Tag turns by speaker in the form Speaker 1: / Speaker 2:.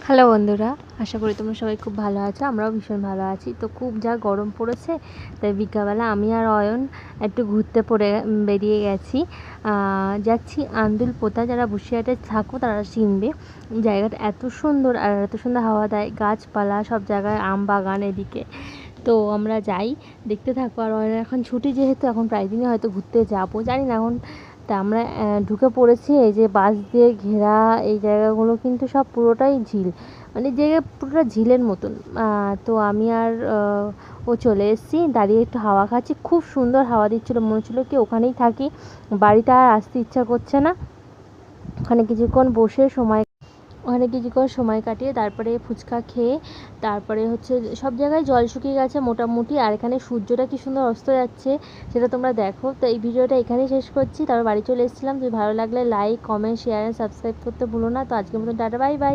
Speaker 1: Hello বন্ধুরা, আশা করি তোমরা সবাই খুব ভালো আছো। আমরাও ভীষণ ভালো আছি। তো খুব যা গরম পড়েছে, তাই বিকালবেলা আমি আর অয়ন একটু ঘুরতে বেরিয়ে গেছি। যাচ্ছি আন্দুল পোতা। যারা বসিরহাটে থাকো তারা চিনবে। জায়গাটা এত সুন্দর আর এত সুন্দর হাওয়া দেয়, গাছপালা সব জায়গায়, আম বাগান এদিকে। তো আমরা যাই, দেখতে থাকো। আর অয়নের এখন ছুটি, যেহেতু এখন প্রায় দিনই হয়তো ঘুরতে যাবো, জানি না এখন। তা আমরা ঢুকে পড়েছি। এই যে বাঁশ দিয়ে ঘেরা এই জায়গাগুলো কিন্তু সব পুরোটাই ঝিল, মানে জায়গা পুরোটা ঝিলের মতন। তো আমি আর ও চলে এসেছি, দাঁড়িয়ে একটু হাওয়া খাচ্ছি। খুব সুন্দর হাওয়া দিচ্ছিলো, মনে হচ্ছিলো কি ওখানেই থাকি, বাড়িতে আর আসতে ইচ্ছা করছে না। ওখানে কিছুক্ষণ বসে সময় কাটিয়ে তারপরে ফুচকা খেয়ে তারপরে হচ্ছে সব জায়গায় জল শুকিয়ে গেছে মোটামুটি। আর এখানে সূর্যটা কি সুন্দর অস্ত যাচ্ছে, সেটা তোমরা দেখো। তো এই ভিডিওটা এখানেই শেষ করছি। তারপর বাড়ি চলে এসেছিলাম। যদি ভালো লাগলে like, comment, share and subscribe করতে ভুলো না। তো আজকের মতো টাটা, বাই বাই।